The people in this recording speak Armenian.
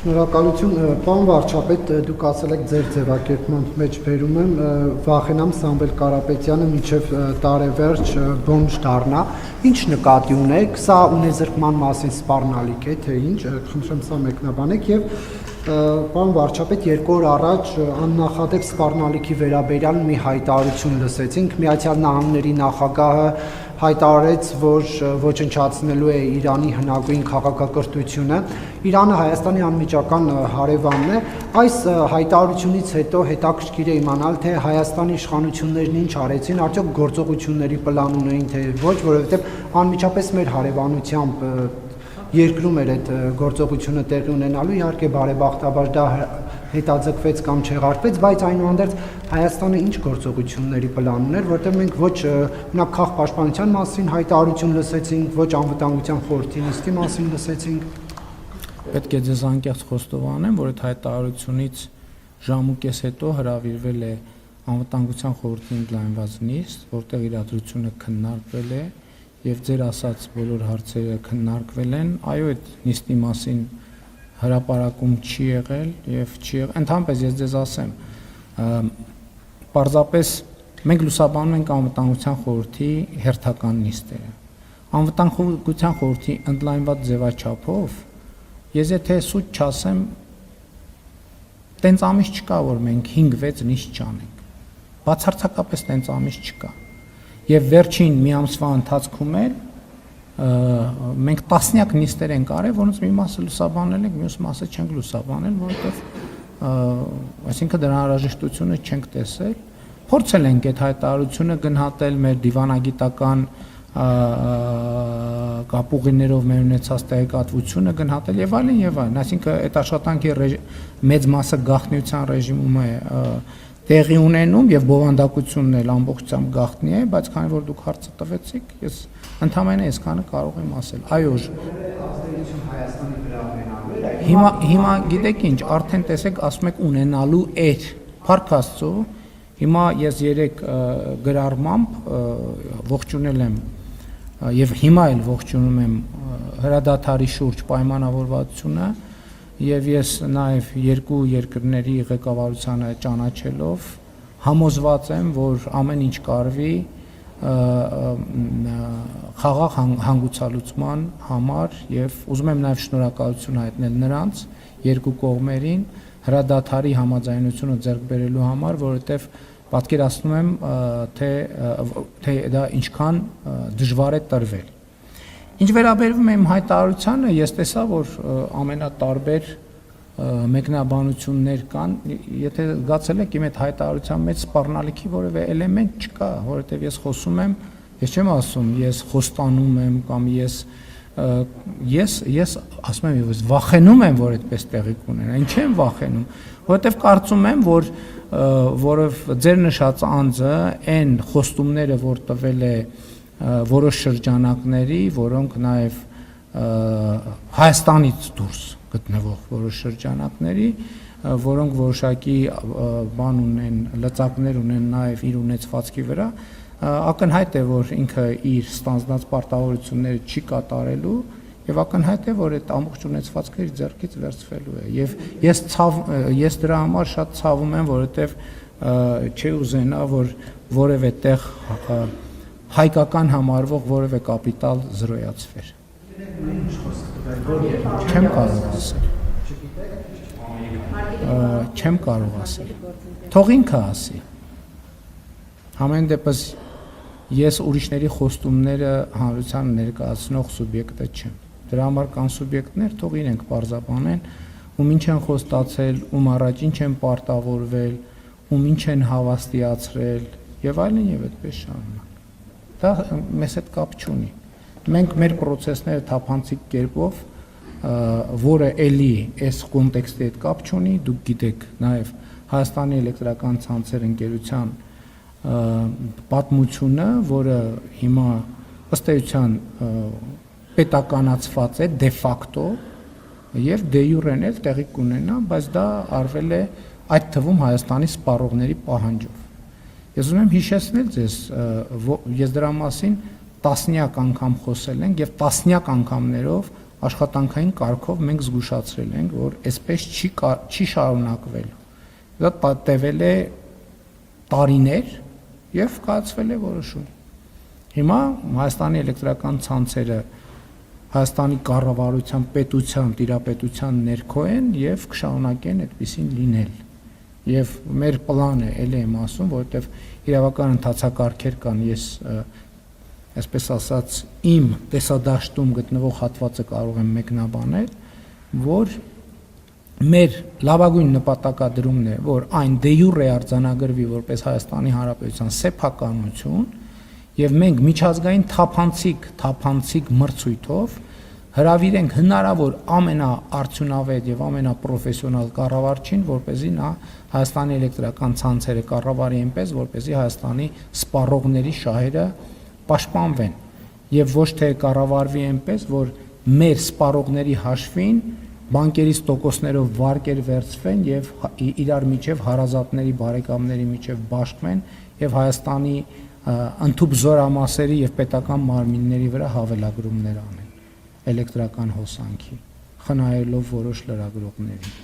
Շնորհակալություն, պարոն վարչապետ, դուք ասել եք ձեր ձևակերպման մեջ բերում եմ վախենամ Սամվել Կարապետյանը մինչև տարեվերջ բոմժ դառնա, ինչ նկատի ունեք, սա ունեզրկման մասին սպառնալիք է, թե ինչ, խնդրեմ սա մեկնաբանեք եւ պարոն վարչապետ, 2 օր առաջ աննախադեպ սպառնալիքի վերաբերյալ մի հայտարարություն լսեցինք, Միացյալ Նահանգների նախագահը հայտարարեց, որ ոչնչացնելու է Իրանի հնագույն քաղաքակրթությունը, Իրանը Հայաստանի անմիջական հարևանն է, այս հայտարարությունից հետո հետաքրքիր է իմանալ, թե Հայաստանի իշխանություններն ինչ արեցին, արդյոք գործողությունների պլան ունեին, թե ոչ, որովհետև անմիջապես մեր հարևանությամբ երկրում էր այդ գործողությունը տեղի ունենալու, իհարկե բարեբախտաբար դա հետաձգվեց կամ չեղարկվեց, բայց այնուհանդերձ Հայաստանը ինչ գործողությունների պլան ուներ, որտեղ մենք ոչ մենակ քաղաքապաշտպանության մասին հայտարարություն լսեցինք, ոչ անվտանգության խորհրդի նիստի մասին լսեցինք։ Պետք է ձեզ անկեղծ խոստովանեմ, որ այդ հայտարարությունից ժամ ու կես հետո հրավիրվել է անվտանգության խորհրդի ընդլայնված նիստ, որտեղ իրադրությունը քննարկվել է եւ ձեր ասած բոլոր հարցերը քննարկվել են, այո, այդ նիստի մասին հրապարակում չի եղել եւ չի եղել, ընդհանրապես ես ձեզ ասեմ, պարզապես մենք լուսաբանում ենք անվտանգության խորհրդի հերթական նիստերը, անվտանգության խորհրդի ընդլայնված ձևաչափով, ես եթե սուտ չասեմ, տենց ամիս չկա, որ մենք 5-6 նիստ չանենք, բացարձակապես տենց ամիս չկա, եւ վերջին մի ամսվա ընթացքում էլ մենք տասնյակ նիստեր ենք արել, որոնց մի մասը լուսաբանել ենք, մյուս մասը չենք լուսաբանել, որովհետև այսինքն դրա անհրաժեշտությունը չենք տեսել, փորձել ենք այդ հայտարարությունը գնահատել մեր դիվանագիտական կապուղիներով մեր ունեցած տեղեկատվությունը գնահատել եւ այլն, այսինքն այդ աշխատանքի մեծ մասը գաղտնիության ռեժիմում է տեղի ունենում եւ բովանդակությունն էլ ամբողջությամբ գաղտնի է, բայց քանի որ դուք հարցը տվեցիք, ես ընդհանրապես այսքանը կարող եմ ասել։ Այո, հիմա գիտեք ինչ, արդեն տեսեք, ասում եք ունենալու էր, փառք Աստծո, հիմա ես 3 գրառմամբ ողջունել եմ եւ հիմա էլ ողջունում եմ հրադադարի շուրջ պայմանավորվածությունը եւ ես նաեւ երկու երկրների ղեկավարությանը ճանաչելով համոզված եմ, որ ամեն ինչ կարվի խաղաղ հանգուցալուծման համար եւ ուզում եմ նաեւ շնորհակալություն հայտնել նրանց երկու կողմերին հրադադարի համաձայնությունը ձեռք բերելու համար, որովհետեւ պատկերացնում եմ, թե դա ինչքան դժվար է տրվել։ Ինչ վերաբերվում է իմ հայտարարությանը, ես տեսա, որ ամենատարբեր մեկնաբանություններ կան, եթե զգացել եք իմ այդ հայտարարության մեջ սպառնալիքի որևէ էլեմենտ չկա, որովհետև ես խոսում եմ, ես չեմ ասում, ես խոստանում եմ կամ ես ասում եմ, ես վախենում եմ, որ այդպես տեղի կունենա, ինչ եմ վախենում, որովհետև կարծում եմ, որով ձեր նշած անձը այն խոստումները, որ տվել է որոշ շրջանակների, որոնք նաև Հայաստանից դուրս գտնվող որոշ շրջանակների, որոնք որոշակի բան ունեն, լծակներ ունեն նաև իր ունեցվածքի վրա, ակնհայտ է, որ ինքը իր ստանձնած պարտավորությունները չի կատարելու եւ ակնհայտ է, որ այդ ամբողջ ունեցվածքը իր ձեռքից վերցվելու է եւ ես դրա համար շատ ցավում եմ, որովհետեւ չի ուզենա, որ որևէ տեղ հայկական համարվող որևէ կապիտալ զրոյացվեր։ Չեմ կարող ասել։ Թող ինքը ասի։ Համեն դեպս ես ուրիշների խոստումները հանրությանը ներկայացնող սուբյեկտը չեմ։ Դրա համար կան սուբյեկտներ, թող իրենք պարզաբանեն, ում ինչ են խոստացել, ում առաջ ինչ են պարտավորվել, ում ինչ են հավաստիացրել եւ այլն եւ այդպես շարունակ։ Դա մեզ հետ կապ չունի։ Մենք մեր process-ները թափանցիկ կերպով, որը էլի այս կոնտեքստի հետ կապ չունի, դուք գիտեք նաև Հայաստանի էլեկտրական ցանցեր ընկերության պատմությունը, որը հիմա ըստ էության պետականացված է դե ֆակտո եւ դե յուրեն էլ տեղի կունենա, բայց դա արվել է այդ թվում Հայաստանի սպառողների պահանջով։ Ես ուզում եմ հիշեցնել ձեզ, ես դրա մասին տասնյակ անգամ խոսել ենք եւ տասնյակ անգամներով աշխատանքային կարգով մենք զգուշացրել ենք, որ այսպես չի շարունակվելու։ Դա տևել է տարիներ եւ կայացվել է որոշում։ Հիմա Հայաստանի էլեկտրական ցանցերը Հայաստանի կառավարության, պետության, տիրապետության ներքո են եւ կշարունակեն այդպեսին լինել։ Եվ մեր պլանը էլ եմ ասում, որովհետեւ իրավական ընթացակարգեր կան, ես այսպես ասած իմ տեսադաշտում գտնվող հատվածը կարող եմ մեկնաբանել, որ մեր լավագույն նպատակադրումն է, որ այն դե յուրե արձանագրվի որպես Հայաստանի Հանրապետության սեփականություն եւ մենք միջազգային թափանցիկ մրցույթով հրավիրենք հնարավոր ամենաարդյունավետ եւ ամենապրոֆեսիոնալ կառավարչին, որպեսզի նա Հայաստանի էլեկտրական ցանցերը կառավարի այնպես, որպեսզի Հայաստանի սպառողների շահերը պաշտպանվեն եւ ոչ թե կառավարվի այնպես, որ մեր սպառողների հաշվին բանկերից տոկոսներով վարկեր վերցվեն եւ իրար միջև հարազատների, բարեկամների միջև բաշխվեն եւ Հայաստանի ընդհուպ զորամասերի եւ պետական մարմինների վրա հավելագրումներ անեն էլեկտրական հոսանքի, խնայելով որոշ լրագրողներին։